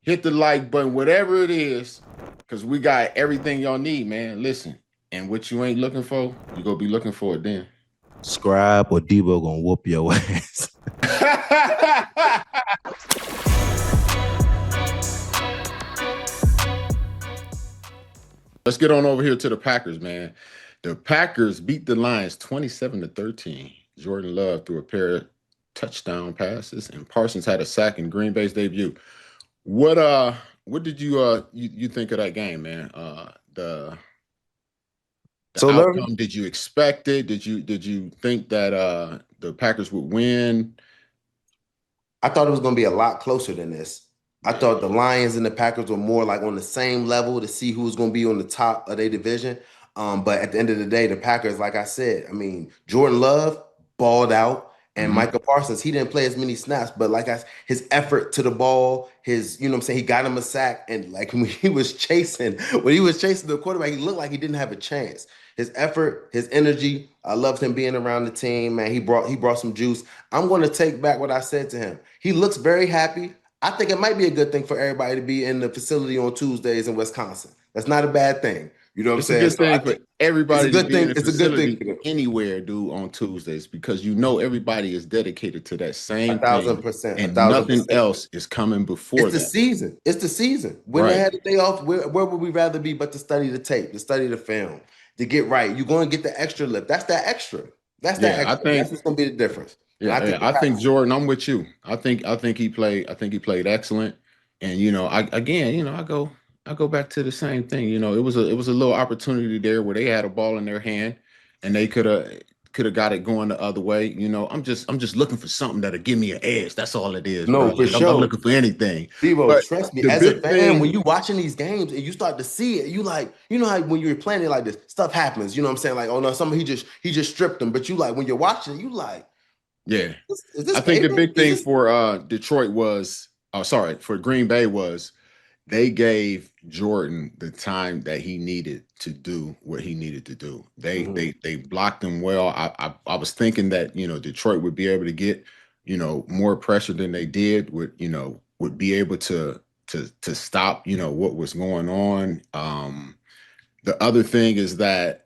hit the like button, whatever it is, because we got everything y'all need, man. Listen, and what you ain't looking for, you gonna be looking for it then. Scribe or Deebo gonna whoop your ass. Let's get on over here to the Packers, man. The Packers beat the Lions 27-13. Jordan Love threw a pair of touchdown passes, and Parsons had a sack in Green Bay's debut. What did you think of that game, man? The So Larry, outcome, did you expect it? Did you think that the Packers would win? I thought it was going to be a lot closer than this. I Yeah. thought the Lions and the Packers were more like on the same level to see who was going to be on the top of their division. But at the end of the day, the Packers, like I said, I mean, Jordan Love balled out, and Mhm. Micah Parsons, he didn't play as many snaps, but his effort to the ball, you know what I'm saying, he got him a sack, and like when he was chasing the quarterback, he looked like he didn't have a chance. His effort, his energy, I loved him being around the team, man. He brought some juice. I'm going to take back what I said to him. He looks very happy. I think it might be a good thing for everybody to be in the facility on Tuesdays in Wisconsin. That's not a bad thing. You know what I'm It's a saying? good So I thing for think it's a everybody to good be in thing. the It's a good thing facility for them. anywhere, dude, on Tuesdays, because everybody is dedicated to that A same thousand thing, percent. A and thousand nothing percent. else is coming It's before the that. season. It's the season. When they Right. had a day off, where would we rather be but to study the tape, to study the film, to get right? You're going to get the extra lift. That's that extra. That's that Yeah, I extra. That's think what's going to be the difference. And I yeah, think yeah. the I think Packers. Jordan, I'm with you. I think he played excellent. And I again, I go back to the same thing. It was a little opportunity there where they had a ball in their hand and they could have got it going the other way. I'm just looking for something that'll give me an edge. That's all it is, bro. No, for Like I'm sure. looking for anything. Devo, But trust me, the as a big fan, when thing, you watching these games and you start to see it, you like, you know how when you're playing it like this, stuff happens. You know what I'm saying? Like, oh no, somebody he just stripped them. But you like when you're watching it, you like, yeah. is this I think the payback? big Is thing this for Detroit was, oh, sorry, for Green Bay was they gave Jordan the time that he needed to do what he needed to do. They Mhm. they they blocked him well. I was thinking that Detroit would be able to get more pressure than they did. Would be able to stop what was going on. The other thing is that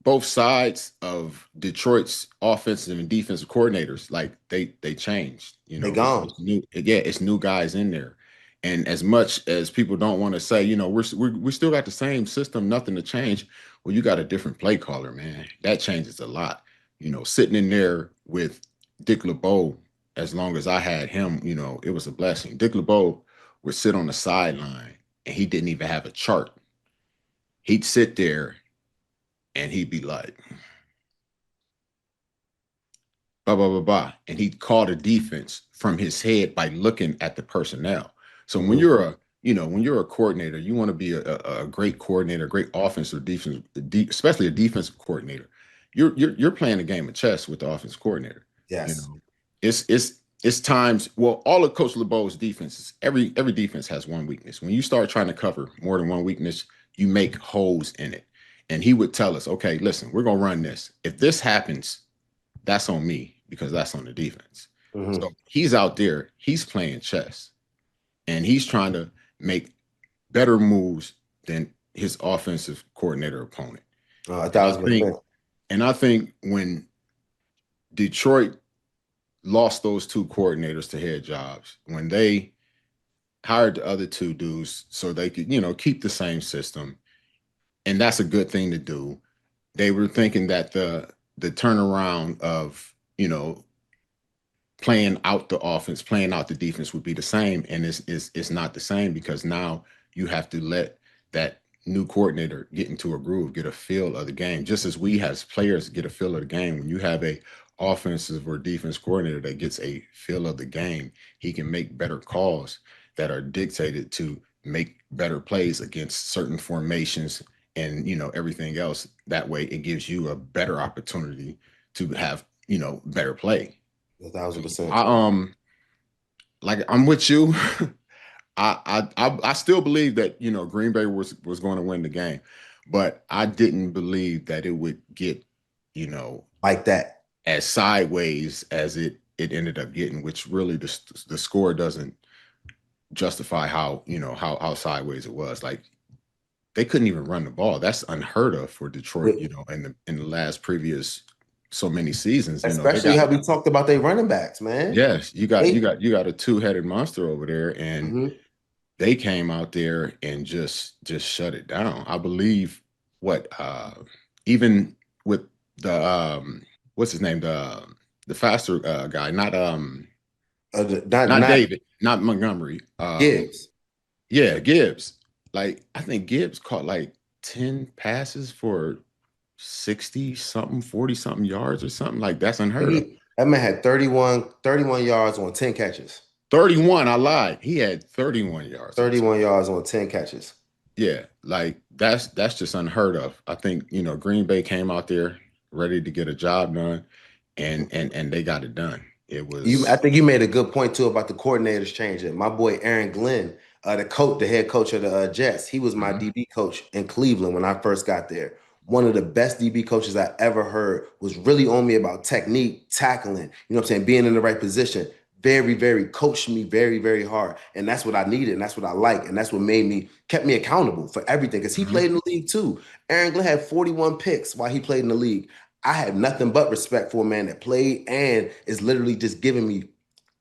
both sides of Detroit's offensive and defensive coordinators, like they changed. They It's gone. new. Yeah, it's new guys in there. And as much as people don't want to say, we still got the same system, nothing to change. Well, you got a different play caller, man. That changes a lot. Sitting in there with Dick LeBeau, as long as I had him, it was a blessing. Dick LeBeau would sit on the sideline and he didn't even have a chart. He'd sit there and he'd be like, blah blah blah blah, and he called a defense from his head by looking at the personnel. So when Mhm. you're a coordinator, you want to be a great coordinator, great offensive defense, especially a defensive coordinator. You're playing a game of chess with the offensive coordinator. You Yes. know, it's times. Well, all of Coach LeBeau's defenses, every defense has one weakness. When you start trying to cover more than one weakness, you make holes in it. And he would tell us, okay, listen, we're gonna run this. If this happens, that's on me because that's on the defense. So Mhm. he's out there, he's playing chess and he's trying to make better moves than his offensive coordinator opponent. A And I thousand think percent. and I think when Detroit lost those two coordinators to head jobs, when they hired the other two dudes so they could, keep the same system, and that's a good thing to do. They were thinking that the turnaround of, playing out the offense, playing out the defense would be the same, and it's not the same because now you have to let that new coordinator get into a groove, get a feel of the game, just as we as players get a feel of the game. When you have a offensive or defense coordinator that gets a feel of the game, he can make better calls that are dictated to make better plays against certain formations and everything else. That way it gives you a better opportunity to have better play. A thousand So percent. I'm with you. I still believe that Green Bay was going to win the game, but I didn't believe that it would get you know Like that. as sideways as it ended up getting, which really the score justify how how sideways it was. Like they couldn't even run the ball. That's unheard of for Detroit. With, In the last previous so many seasons. They especially got how we talked about their running backs, man. yes, you got you They, got you got a two-headed monster over there, and mhm. they came out there and just shut it down. I believe what even with the what's his name, the faster guy, Not not not David, not Montgomery. Gibbs. Yeah, Gibbs. Like I think Gibbs caught like 10 passes for 60 something, 40 something yards or something. Like that's unheard of. That man had 31 yards on 10 catches. 31, I lied. He had 31 yards on 10. 31 yards on 10 catches. Yeah, like that's just unheard of. I think, Green Bay came out there ready to get a job done, and they got it done. It I was think you made a good point too about the coordinators changing. My boy Aaron Glenn, the head coach of the Jets, he was my Mhm. DB coach in Cleveland when I first got there. One of the best DB coaches I ever heard was really on me about technique, tackling, you know what I'm saying, being in the right position. Very, very coached me very, very hard. And that's what I needed. And that's what I like. And that's what kept me accountable for everything. Because he Mhm. played in the league too. Aaron Glenn had 41 picks while he played in the league. I have nothing but respect for a man that played and is literally just giving me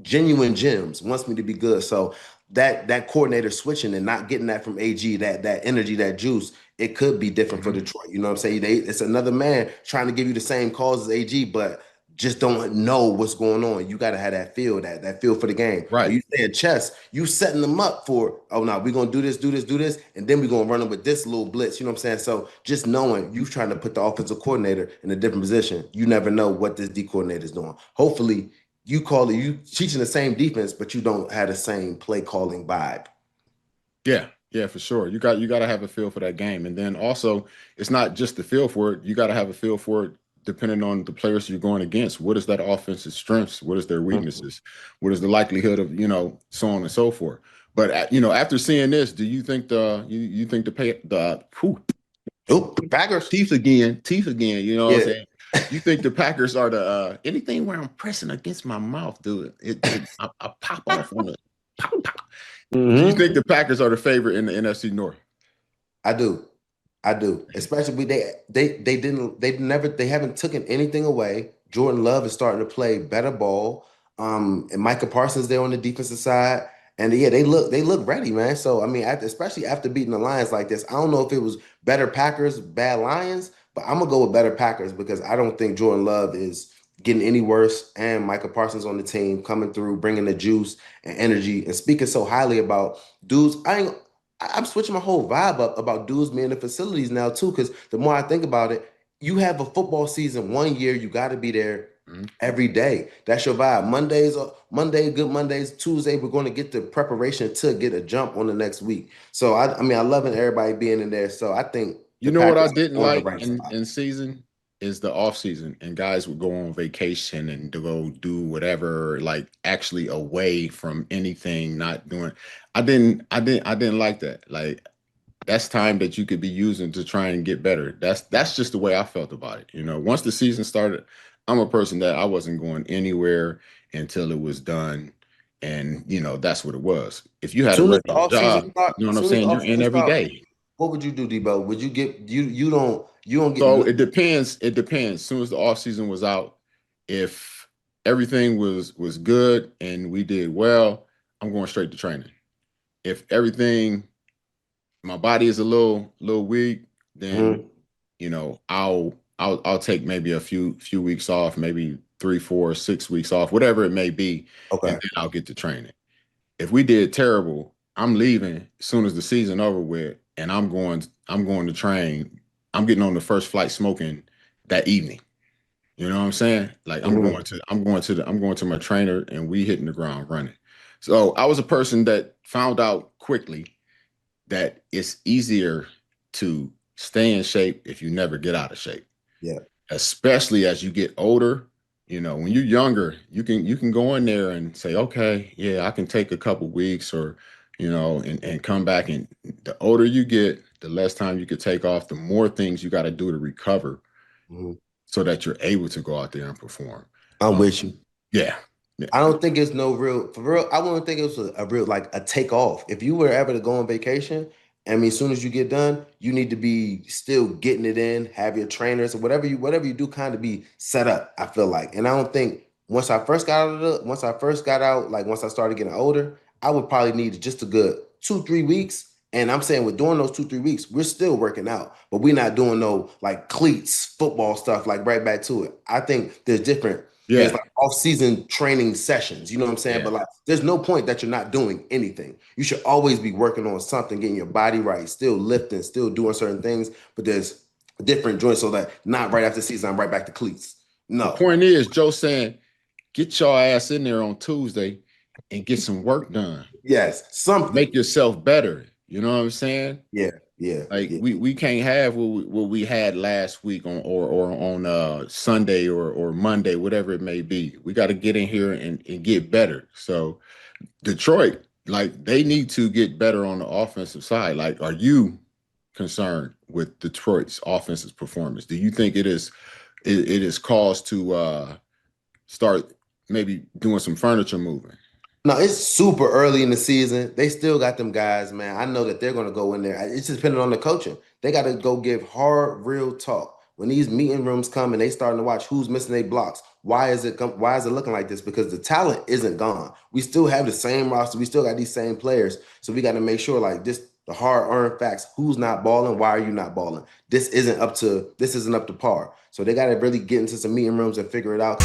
genuine gems, wants me to be good. So that coordinator switching and not getting that from AG, that energy, that juice, it could be different for Mhm. Detroit. You know what I'm saying? It's another man trying to give you the same calls as AG, but just don't know what's going on. You got to have that feel, that feel for the game. When Right. you say chess, you setting them up for, oh no, we're gonna do this, do this, do this, and then we're gonna run them with this little blitz. You know what I'm saying? So just knowing you trying to put the offensive coordinator in a different position, you never know what this D coordinator is doing. Hopefully, you teaching the same defense, but you don't have the same play calling vibe. Yeah, yeah, for sure. You got to have a feel for that game, and then also it's not just the feel for it. You got to have a feel for it depending on the players you're going against. What is that offense's strengths? What is their Mhm. weaknesses? What is the likelihood of so on and so forth. But after seeing this, do you think you think whew, Oh, Packers. teeth again? You know what I'm Yeah. saying? You think the Packers are the anything where I'm pressing against my mouth, dude? I pop off on it. Pop, pop. Do you think Hmm. the Packers are the favorite in the NFC North? I do. I do. Especially they haven't taken anything away. Jordan Love is starting to play better ball. And Micah Parsons there on the defensive side. And yeah, they look ready, man. So I mean, especially after beating the Lions like this, I don't know if it was better Packers, bad Lions, but I'm gonna go with better Packers because I don't think Jordan Love is getting any worse. And Micah Parsons on the team coming through, bringing the juice and energy and speaking so highly about dudes. I'm switching my whole vibe up about dudes being in the facilities now too. Because the more I think about it, you have a football season 1 year, you got to be there Mhm. every day. That's your vibe. Monday, good Mondays. Tuesday, we're going to get the preparation to get a jump on the next week. So I mean, I loving everybody being in there. So I think You the know what I Packers didn't are on the like right spot. in season is the off season, and guys would go on vacation and to go do whatever, like actually away from anything, not doing. I didn't like that. Like that's time that you could be using to try and get better. That's just the way I felt about it. Once the season started, I'm a person that I wasn't going anywhere until it was done, and that's what it was. If you had a Soon as the regular job, offseason start, you know what I'm soon as the saying, you're in offseason every start, day. what would you do, Debo? Would you get you don't get So no. it depends. It depends. As soon as the off season was out, if everything was good and we did well, I'm going straight to training. If everything, my body is a little weak, then Mhm. I'll take maybe a few weeks off, maybe 3, 4, 6 weeks off, whatever it may be, and Okay. then I'll get to training. If we did terrible, I'm leaving as soon as the season over with, and I'm going to train. I'm getting on the first flight smoking that evening. You know what I'm saying? Like Mhm. I'm going to my trainer and we hitting the ground running. So I was a person that found out quickly that it's easier to stay in shape if you never get out of shape, Yeah. especially as you get older. When you're younger, you can go in there and say, okay, yeah, I can take a couple weeks or, and come back. And the older you get, the less time you could take off, the more things you got to do to recover Mhm. so that you're able to go out there and perform. I'm Um, with you. yeah. I don't think it's no real for real. I wouldn't think it was a real like a take off. If you were ever to go on vacation, I mean, as soon as you get done, you need to be still getting it in, have your trainers or whatever you do, kind of be set up. I feel like, and I don't think once I started getting older, I would probably need just a good 2 3 weeks. And I'm saying, with doing those 2 3 weeks, we're still working out, but we're not doing no like cleats, football stuff, like right back to it. I think there's Yeah, like off-season training sessions, you know what I'm saying? yeah. But like there's no point that you're not doing anything. You should always be working on something, getting your body right, still lifting, still doing certain things, but there's different joints so that not right after the season, I'm right back to cleats. The No. point is, Joe saying, get your ass in there on Tuesday and get some work done. Yes, something. Make yourself better. You know what I'm saying? Yeah, yeah, Like yeah. we can't have what we had last week on or on Sunday or Monday, whatever it may be. We got to get in here and get better. So Detroit, like they need to get better on the offensive side. Like, are you concerned with Detroit's offensive performance? Do you think it is cause to start maybe doing some furniture moving? No, it's super early in the season. They still got them guys, man. I know that they're going to go in there. It's just depending on the coaching. They got to go give hard, real talk. When these meeting rooms come and they starting to watch who's missing their blocks, why is it looking like this? Because the talent isn't gone. We still have the same roster. We still got these same players. So we got to make sure like this, the hard earned facts. Who's not balling? Why are you not balling? This isn't up to par. So they got to really get into some meeting rooms and figure it out.